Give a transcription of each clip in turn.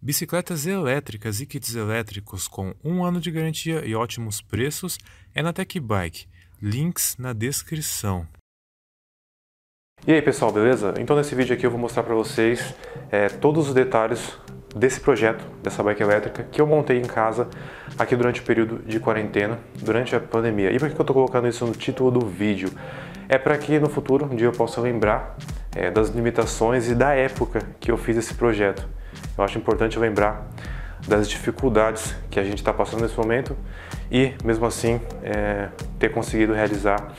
Bicicletas elétricas e kits elétricos com 1 ano de garantia e ótimos preços é na Tech Bike. Links na descrição. E aí pessoal, beleza? Então nesse vídeo aqui eu vou mostrar para vocês todos os detalhes desse projeto, dessa bike elétrica que eu montei em casa aqui durante o período de quarentena, durante a pandemia. E por que eu estou colocando isso no título do vídeo? É para que no futuro, um dia eu possa lembrar das limitações e da época que eu fiz esse projeto. Eu acho importante lembrar das dificuldades que a gente está passando nesse momento e mesmo assim ter conseguido realizar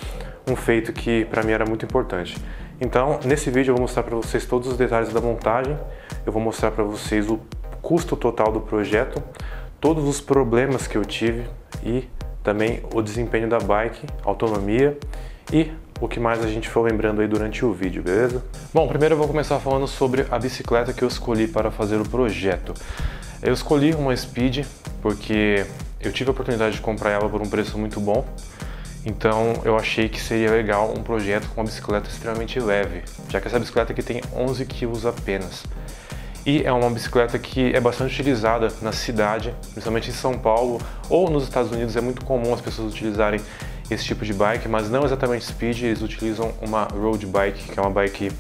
um feito que para mim era muito importante. Então, nesse vídeo eu vou mostrar para vocês todos os detalhes da montagem, eu vou mostrar para vocês o custo total do projeto, todos os problemas que eu tive e também o desempenho da bike, autonomia e o que mais a gente for lembrando aí durante o vídeo, beleza? Bom, primeiro eu vou começar falando sobre a bicicleta que eu escolhi para fazer o projeto. Eu escolhi uma Speed porque eu tive a oportunidade de comprar ela por um preço muito bom. Então eu achei que seria legal um projeto com uma bicicleta extremamente leve, já que essa bicicleta aqui tem 11 kg apenas. E é uma bicicleta que é bastante utilizada na cidade, principalmente em São Paulo ou nos Estados Unidos. É muito comum as pessoas utilizarem esse tipo de bike, mas não exatamente speed, eles utilizam uma road bike, que é uma bike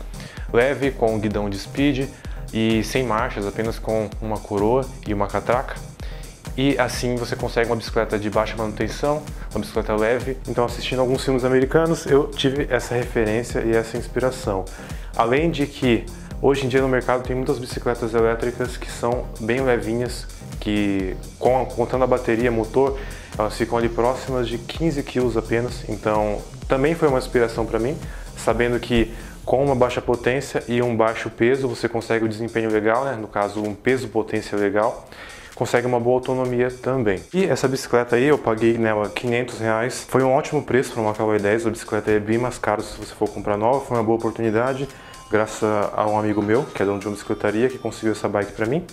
leve, com guidão de speed e sem marchas, apenas com uma coroa e uma catraca. E assim você consegue uma bicicleta de baixa manutenção, uma bicicleta leve. Então, assistindo alguns filmes americanos, eu tive essa referência e essa inspiração. Além de que, hoje em dia no mercado tem muitas bicicletas elétricas que são bem levinhas, que contando a bateria, motor, elas ficam ali próximas de 15 kg apenas. Então, também foi uma inspiração para mim, sabendo que com uma baixa potência e um baixo peso, você consegue um desempenho legal, né? No caso, um peso-potência legal. Consegue uma boa autonomia também. E essa bicicleta aí, eu paguei nela R$500. Foi um ótimo preço para uma Kawai 10. A bicicleta é bem mais cara se você for comprar nova. Foi uma boa oportunidade, graças a um amigo meu, que é dono de uma bicicletaria, que conseguiu essa bike para mim.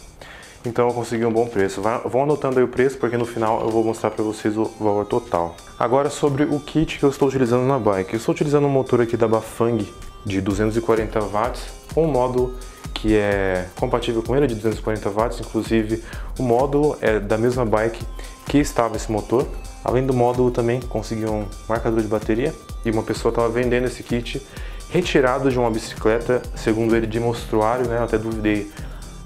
Então eu consegui um bom preço. Vão anotando aí o preço, porque no final eu vou mostrar para vocês o valor total. Agora sobre o kit que eu estou utilizando na bike. Eu estou utilizando um motor aqui da Bafang de 240 watts, um módulo que é compatível com ele, de 240 watts, inclusive o módulo é da mesma bike que estava esse motor. Além do módulo também consegui um marcador de bateria e uma pessoa estava vendendo esse kit retirado de uma bicicleta, segundo ele de mostruário, né? Eu até duvidei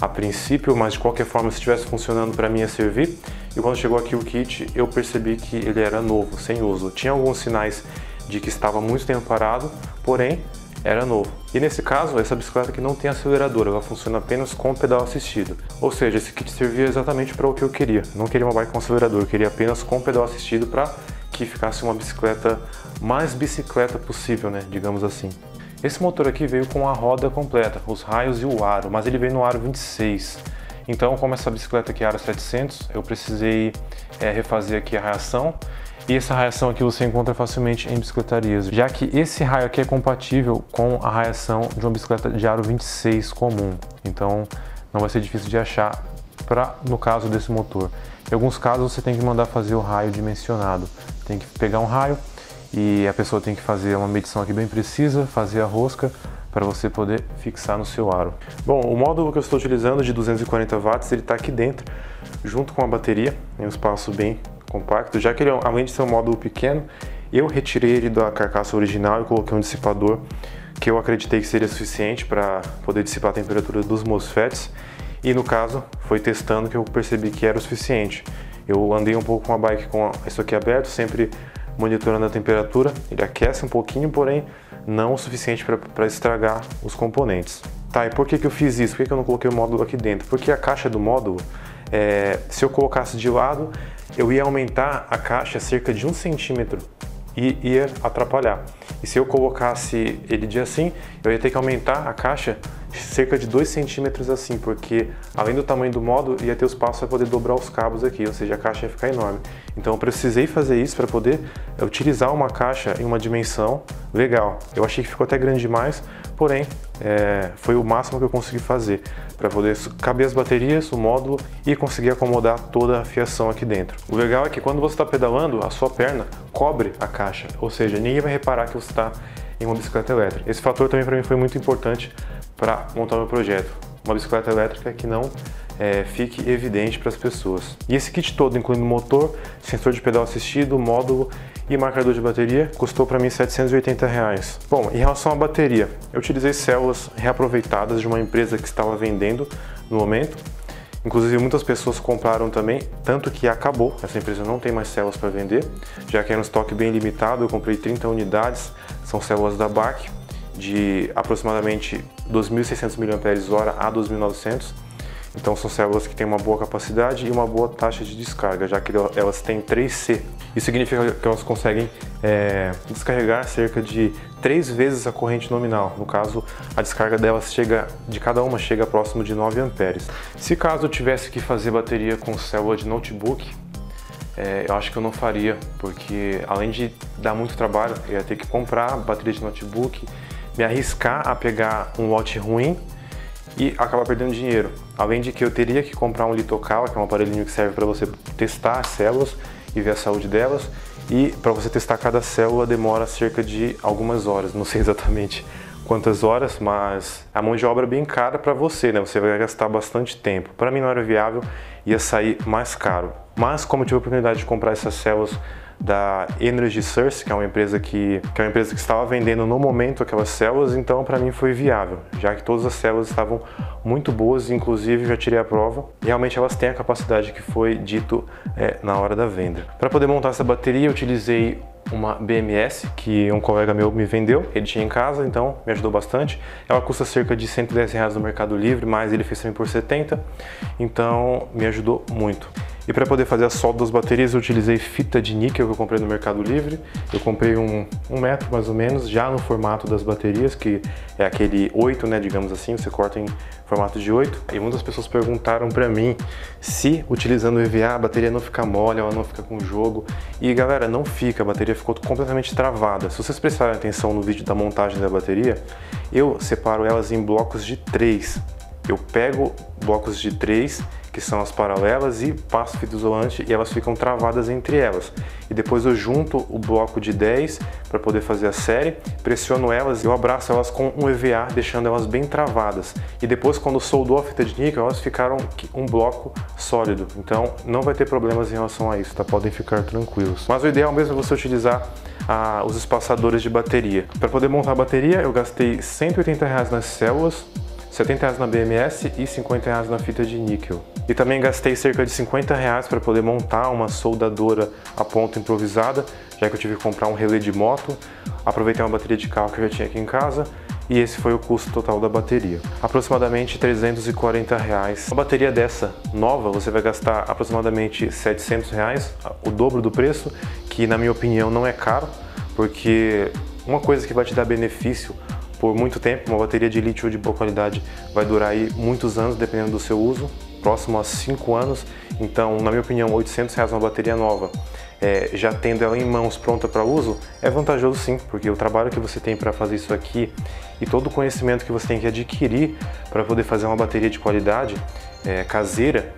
a princípio, mas de qualquer forma, se estivesse funcionando para mim ia servir. E quando chegou aqui o kit, eu percebi que ele era novo, sem uso. Tinha alguns sinais de que estava muito tempo parado, porém era novo. E nesse caso, essa bicicleta aqui não tem acelerador, ela funciona apenas com pedal assistido. Ou seja, esse kit servia exatamente para o que eu queria. Não queria uma bike com acelerador, eu queria apenas com pedal assistido para que ficasse uma bicicleta mais bicicleta possível, né? Digamos assim. Esse motor aqui veio com a roda completa, os raios e o aro, mas ele veio no aro 26. Então, como essa bicicleta aqui é aro 700, eu precisei refazer aqui a raiação. E essa raiação aqui você encontra facilmente em bicicletarias, já que esse raio aqui é compatível com a raiação de uma bicicleta de aro 26 comum. Então não vai ser difícil de achar no caso desse motor. Em alguns casos você tem que mandar fazer o raio dimensionado. Tem que pegar um raio e a pessoa tem que fazer uma medição aqui bem precisa, fazer a rosca para você poder fixar no seu aro. Bom, o módulo que eu estou utilizando de 240 watts, ele está aqui dentro, junto com a bateria, em um espaço bem compacto, já que ele, além de ser um módulo pequeno, eu retirei ele da carcaça original e coloquei um dissipador que eu acreditei que seria suficiente para poder dissipar a temperatura dos MOSFETs, e no caso foi testando que eu percebi que era o suficiente. Eu andei um pouco com a bike com isso aqui aberto, sempre monitorando a temperatura. Ele aquece um pouquinho, porém não o suficiente para estragar os componentes. Tá, e por que eu fiz isso? Por que eu não coloquei o módulo aqui dentro? Porque a caixa do módulo, se eu colocasse de lado, eu ia aumentar a caixa cerca de 1 centímetro e ia atrapalhar. E se eu colocasse ele de assim, eu ia ter que aumentar a caixa cerca de 2 centímetros assim, porque além do tamanho do módulo, ia ter o espaço para poder dobrar os cabos aqui, ou seja, a caixa ia ficar enorme. Então eu precisei fazer isso para poder utilizar uma caixa em uma dimensão legal. Eu achei que ficou até grande demais, porém foi o máximo que eu consegui fazer para poder caber as baterias, o módulo e conseguir acomodar toda a fiação aqui dentro. O legal é que quando você está pedalando, a sua perna cobre a caixa, ou seja, ninguém vai reparar que você está em uma bicicleta elétrica. Esse fator também para mim foi muito importante para montar meu projeto. uma bicicleta elétrica que não fique evidente para as pessoas. E esse kit todo, incluindo motor, sensor de pedal assistido, módulo e marcador de bateria, custou para mim R$780. Bom, em relação à bateria, eu utilizei células reaproveitadas de uma empresa que estava vendendo no momento. Inclusive muitas pessoas compraram também, tanto que acabou, essa empresa não tem mais células para vender, já que era um estoque bem limitado. Eu comprei 30 unidades, são células da BAC, de aproximadamente 2.600 mAh a 2.900. Então são células que têm uma boa capacidade e uma boa taxa de descarga, já que elas têm 3C. Isso significa que elas conseguem descarregar cerca de 3 vezes a corrente nominal. No caso, a descarga delas de cada uma chega próximo de 9 amperes. Se caso eu tivesse que fazer bateria com célula de notebook, eu acho que eu não faria, porque além de dar muito trabalho, eu ia ter que comprar bateria de notebook, me arriscar a pegar um lote ruim e acabar perdendo dinheiro. Além de que eu teria que comprar um litocala, que é um aparelhinho que serve para você testar as células e ver a saúde delas. E para você testar cada célula demora cerca de algumas horas, não sei exatamente quantas horas, mas a mão de obra é bem cara para você, né? Você vai gastar bastante tempo. Para mim não era viável, ia sair mais caro. Mas como eu tive a oportunidade de comprar essas células da Energy Source, que é uma empresa que estava vendendo no momento aquelas células, então para mim foi viável, já que todas as células estavam muito boas, inclusive já tirei a prova, e realmente elas têm a capacidade que foi dito na hora da venda. Para poder montar essa bateria eu utilizei uma BMS que um colega meu me vendeu, ele tinha em casa, então me ajudou bastante. Ela custa cerca de R$110 no Mercado Livre, mas ele fez também por 70, então me ajudou muito. E para poder fazer a solda das baterias eu utilizei fita de níquel que eu comprei no Mercado Livre. Eu comprei um metro mais ou menos, já no formato das baterias, que é aquele 8, né, digamos assim, você corta em formato de 8. E muitas pessoas perguntaram para mim se utilizando o EVA a bateria não fica mole, ela não fica com jogo. E galera, não fica, a bateria ficou completamente travada. Se vocês prestarem atenção no vídeo da montagem da bateria, eu separo elas em blocos de 3. Eu pego blocos de 3, que são as paralelas, e passo fita isolante e elas ficam travadas entre elas. E depois eu junto o bloco de 10 para poder fazer a série, pressiono elas e eu abraço elas com um EVA, deixando elas bem travadas. E depois, quando soldou a fita de níquel, elas ficaram um bloco sólido. Então não vai ter problemas em relação a isso, tá? Podem ficar tranquilos. Mas o ideal mesmo é você utilizar os espaçadores de bateria. Para poder montar a bateria, eu gastei R$180 nas células, R$70 na BMS e R$50 na fita de níquel. E também gastei cerca de R$50 para poder montar uma soldadora a ponta improvisada, já que eu tive que comprar um relé de moto. Aproveitei uma bateria de carro que eu já tinha aqui em casa e esse foi o custo total da bateria. Aproximadamente R$340. Uma bateria dessa nova você vai gastar aproximadamente R$700, o dobro do preço, que na minha opinião não é caro, porque uma coisa que vai te dar benefício por muito tempo, uma bateria de lítio de boa qualidade vai durar aí muitos anos, dependendo do seu uso, próximo a 5 anos. Então, na minha opinião, R$800 uma bateria nova, já tendo ela em mãos pronta para uso, é vantajoso sim, porque o trabalho que você tem para fazer isso aqui e todo o conhecimento que você tem que adquirir para poder fazer uma bateria de qualidade caseira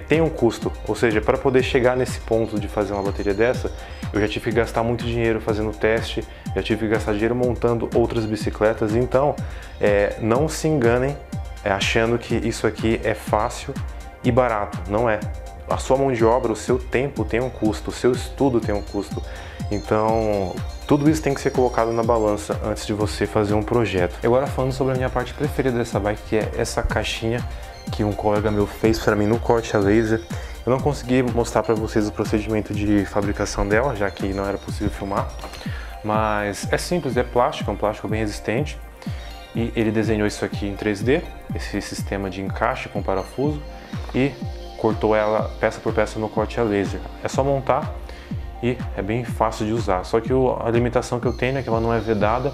tem um custo. Ou seja, para poder chegar nesse ponto de fazer uma bateria dessa, eu já tive que gastar muito dinheiro fazendo teste, já tive que gastar dinheiro montando outras bicicletas. Então não se enganem achando que isso aqui é fácil e barato, não é. A sua mão de obra, o seu tempo tem um custo, o seu estudo tem um custo. Então tudo isso tem que ser colocado na balança antes de você fazer um projeto. Agora falando sobre a minha parte preferida dessa bike, que é essa caixinha que um colega meu fez para mim no corte a laser. Eu não consegui mostrar para vocês o procedimento de fabricação dela, já que não era possível filmar, mas é simples, é plástico, é um plástico bem resistente, e ele desenhou isso aqui em 3D, esse sistema de encaixe com parafuso, e cortou ela peça por peça no corte a laser. É só montar e é bem fácil de usar, só que a limitação que eu tenho é que ela não é vedada.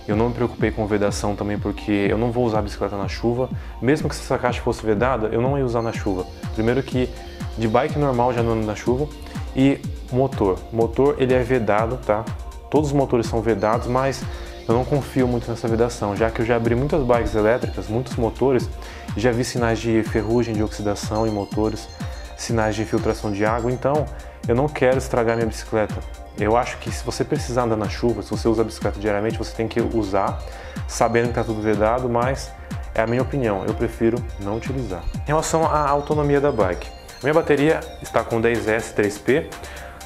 Eu não me preocupei com vedação também, porque eu não vou usar a bicicleta na chuva. Mesmo que essa caixa fosse vedada, eu não ia usar na chuva. Primeiro que de bike normal já não ando na chuva. E motor. O motor ele é vedado, tá? Todos os motores são vedados, mas eu não confio muito nessa vedação, já que eu já abri muitas bikes elétricas, muitos motores, e já vi sinais de ferrugem, de oxidação em motores, sinais de infiltração de água. Então eu não quero estragar minha bicicleta. Eu acho que se você precisar andar na chuva, se você usa a bicicleta diariamente, você tem que usar, sabendo que está tudo vedado, mas é a minha opinião, eu prefiro não utilizar. Em relação à autonomia da bike, minha bateria está com 10S 3P,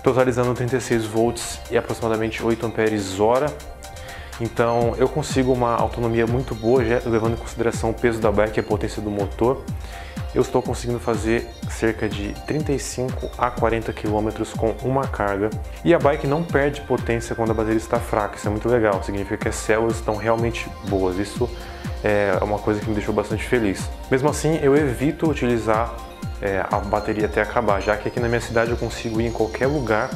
totalizando 36 volts e aproximadamente 8 amperes hora. Então eu consigo uma autonomia muito boa, levando em consideração o peso da bike e a potência do motor. Eu estou conseguindo fazer cerca de 35 a 40 km com uma carga. E a bike não perde potência quando a bateria está fraca, isso é muito legal, significa que as células estão realmente boas. Isso é uma coisa que me deixou bastante feliz. Mesmo assim, eu evito utilizar a bateria até acabar, já que aqui na minha cidade eu consigo ir em qualquer lugar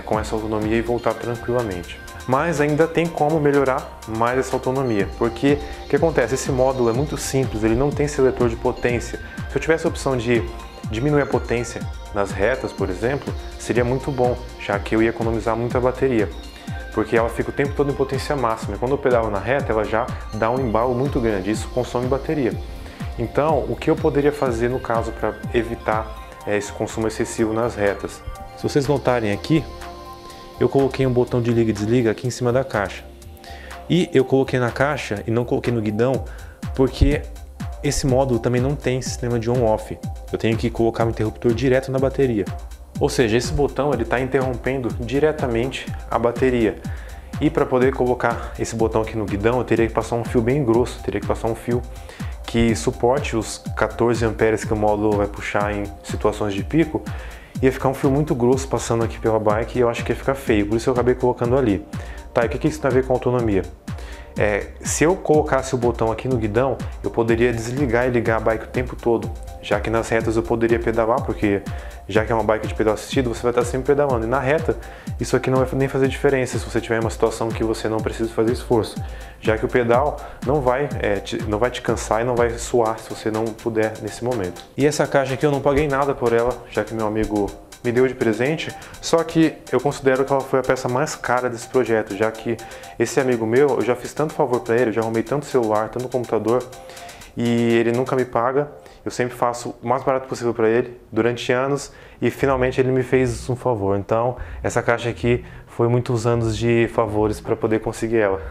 com essa autonomia e voltar tranquilamente. Mas ainda tem como melhorar mais essa autonomia, porque o que acontece? Esse módulo é muito simples, ele não tem seletor de potência. Se eu tivesse a opção de diminuir a potência nas retas, por exemplo, seria muito bom, já que eu ia economizar muita bateria, porque ela fica o tempo todo em potência máxima, e quando eu pedalo na reta ela já dá um embalo muito grande, isso consome bateria. Então, o que eu poderia fazer no caso para evitar esse consumo excessivo nas retas? Se vocês notarem aqui, eu coloquei um botão de liga e desliga aqui em cima da caixa. E eu coloquei na caixa e não coloquei no guidão, porque esse módulo também não tem sistema de on-off. Eu tenho que colocar o interruptor direto na bateria. Ou seja, esse botão ele está interrompendo diretamente a bateria. E para poder colocar esse botão aqui no guidão, eu teria que passar um fio bem grosso, teria que passar um fio que suporte os 14 amperes que o módulo vai puxar em situações de pico. Ia ficar um fio muito grosso passando aqui pela bike e eu acho que ia ficar feio, por isso eu acabei colocando ali. Tá, e o que isso tem a ver com autonomia? Se eu colocasse o botão aqui no guidão, eu poderia desligar e ligar a bike o tempo todo, já que nas retas eu poderia pedalar, porque já que é uma bike de pedal assistido, você vai estar sempre pedalando. E na reta, isso aqui não vai nem fazer diferença se você tiver uma situação que você não precisa fazer esforço, já que o pedal não vai te cansar e não vai suar se você não puder nesse momento. E essa caixa aqui eu não paguei nada por ela, já que meu amigo me deu de presente, só que eu considero que ela foi a peça mais cara desse projeto, já que esse amigo meu, eu já fiz tanto favor para ele, eu já arrumei tanto celular, tanto computador, e ele nunca me paga. Eu sempre faço o mais barato possível para ele, durante anos, e finalmente ele me fez um favor. Então, essa caixa aqui foi muitos anos de favores para poder conseguir ela.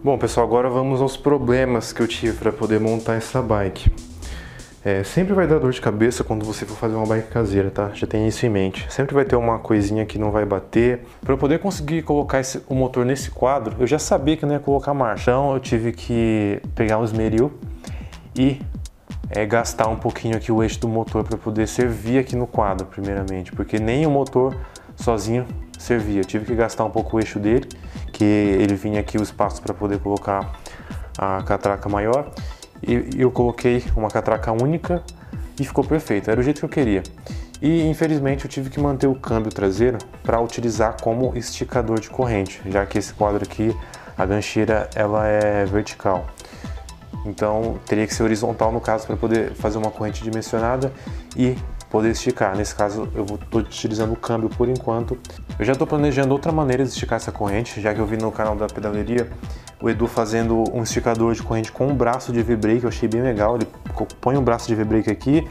Bom, pessoal, agora vamos aos problemas que eu tive para poder montar essa bike. Sempre vai dar dor de cabeça quando você for fazer uma bike caseira, tá? Já tem isso em mente. Sempre vai ter uma coisinha que não vai bater. Para eu poder conseguir colocar o motor nesse quadro, eu já sabia que eu não ia colocar marcha. Então eu tive que pegar um esmeril e gastar um pouquinho aqui o eixo do motor para poder servir aqui no quadro, primeiramente. Porque nem o motor sozinho servia. Eu tive que gastar um pouco o eixo dele, que ele vinha aqui o espaço para poder colocar a catraca maior. E eu coloquei uma catraca única e ficou perfeito, era o jeito que eu queria. E infelizmente eu tive que manter o câmbio traseiro para utilizar como esticador de corrente, já que esse quadro aqui, a gancheira, ela é vertical. Então teria que ser horizontal no caso para poder fazer uma corrente dimensionada e poder esticar. Nesse caso eu estou utilizando o câmbio por enquanto. Eu já estou planejando outra maneira de esticar essa corrente, já que eu vi no canal da Pedaleria o Edu fazendo um esticador de corrente com um braço de V-brake, eu achei bem legal. Ele põe um braço de V-brake aqui,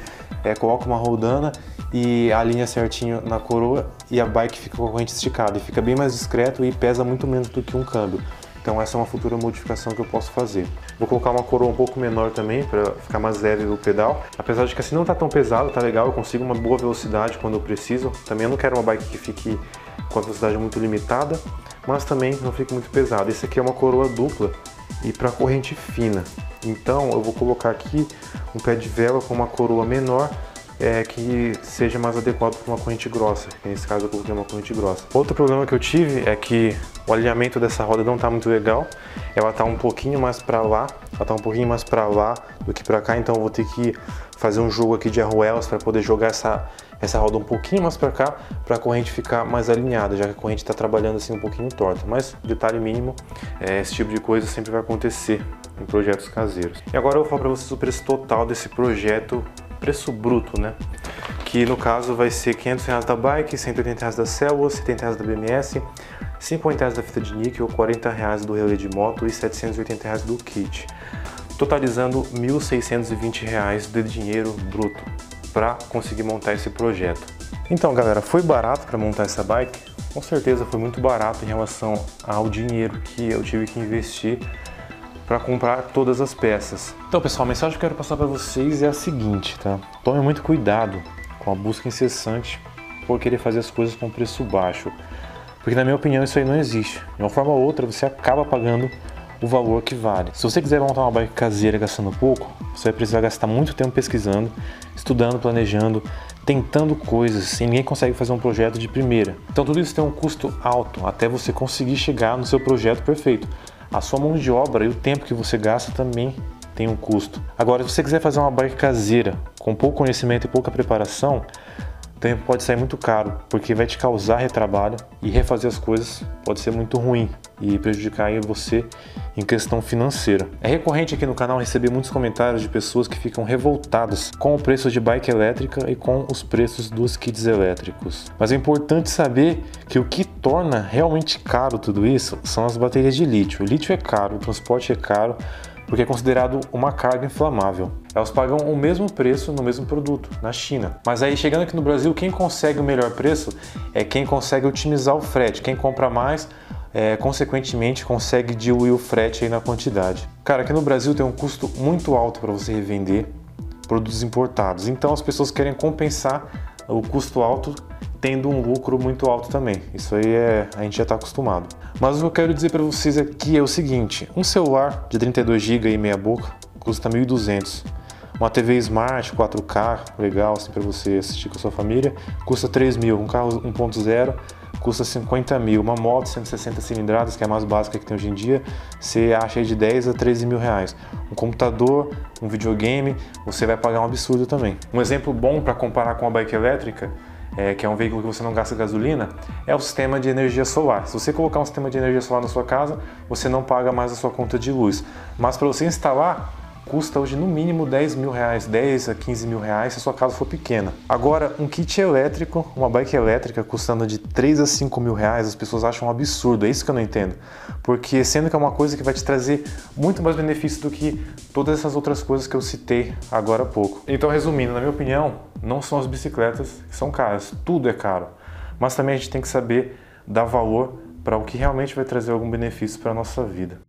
coloca uma roldana e alinha certinho na coroa e a bike fica com a corrente esticada. E fica bem mais discreto e pesa muito menos do que um câmbio. Então essa é uma futura modificação que eu posso fazer. Vou colocar uma coroa um pouco menor também, para ficar mais leve o pedal. Apesar de que assim não tá tão pesado, tá legal, eu consigo uma boa velocidade quando eu preciso. Também eu não quero uma bike que fique com a velocidade muito limitada, mas também não fique muito pesado. Esse aqui é uma coroa dupla e para corrente fina. Então eu vou colocar aqui um pé de vela com uma coroa menor, que seja mais adequado para uma corrente grossa. Nesse caso eu coloquei uma corrente grossa. Outro problema que eu tive é que o alinhamento dessa roda não está muito legal. Ela está um pouquinho mais para lá, do que para cá, então eu vou ter que fazer um jogo aqui de arruelas para poder jogar essa roda um pouquinho mais para cá, para a corrente ficar mais alinhada, já que a corrente está trabalhando assim um pouquinho torta. Mas detalhe mínimo, esse tipo de coisa sempre vai acontecer em projetos caseiros. E agora eu vou falar para vocês o preço total desse projeto, preço bruto, né? Que no caso vai ser R$500 da bike, R$180 da célula, R$70 da BMS, R$50 da fita de níquel, R$40 do relé de moto e R$780 do kit, totalizando R$1.620 de dinheiro bruto para conseguir montar esse projeto. Então galera, foi barato para montar essa bike? Com certeza foi muito barato em relação ao dinheiro que eu tive que investir para comprar todas as peças. Então, pessoal, a mensagem que eu quero passar para vocês é a seguinte, tá? Tome muito cuidado com a busca incessante por querer fazer as coisas com preço baixo, porque na minha opinião isso aí não existe. De uma forma ou outra você acaba pagando o valor que vale. Se você quiser montar uma bike caseira gastando pouco, você vai precisar gastar muito tempo pesquisando, estudando, planejando, tentando coisas, e ninguém consegue fazer um projeto de primeira. Então tudo isso tem um custo alto até você conseguir chegar no seu projeto perfeito. A sua mão de obra e o tempo que você gasta também tem um custo. Agora, se você quiser fazer uma bike caseira com pouco conhecimento e pouca preparação, o tempo pode sair muito caro, porque vai te causar retrabalho e refazer as coisas pode ser muito ruim e prejudicar aí você em questão financeira. É recorrente aqui no canal receber muitos comentários de pessoas que ficam revoltadas com o preço de bike elétrica e com os preços dos kits elétricos. Mas é importante saber que o que torna realmente caro tudo isso são as baterias de lítio. O lítio é caro, o transporte é caro, porque é considerado uma carga inflamável. Elas pagam o mesmo preço no mesmo produto, na China. Mas aí, chegando aqui no Brasil, quem consegue o melhor preço é quem consegue otimizar o frete. Quem compra mais, consequentemente, consegue diluir o frete aí na quantidade. Cara, aqui no Brasil tem um custo muito alto para você revender produtos importados. Então as pessoas querem compensar o custo alto tendo um lucro muito alto também. Isso aí a gente já está acostumado. Mas o que eu quero dizer para vocês aqui é o seguinte: um celular de 32 GB e meia boca custa 1.200. Uma TV Smart 4K legal assim para você assistir com a sua família custa 3.000. Um carro 1.0 custa 50.000. Uma moto 160 cilindradas, que é a mais básica que tem hoje em dia, você acha aí de 10 a 13 mil reais. Um computador, um videogame, você vai pagar um absurdo também. Um exemplo bom para comparar com a bike elétrica, que é um veículo que você não gasta gasolina, é o sistema de energia solar. Se você colocar um sistema de energia solar na sua casa, você não paga mais a sua conta de luz. Mas para você instalar, custa hoje no mínimo 10 mil reais, 10 a 15 mil reais se a sua casa for pequena. Agora, um kit elétrico, uma bike elétrica custando de 3 a 5 mil reais, as pessoas acham um absurdo, é isso que eu não entendo. Porque sendo que é uma coisa que vai te trazer muito mais benefício do que todas essas outras coisas que eu citei agora há pouco. Então, resumindo, na minha opinião, não são as bicicletas que são caras, tudo é caro. Mas também a gente tem que saber dar valor para o que realmente vai trazer algum benefício para a nossa vida.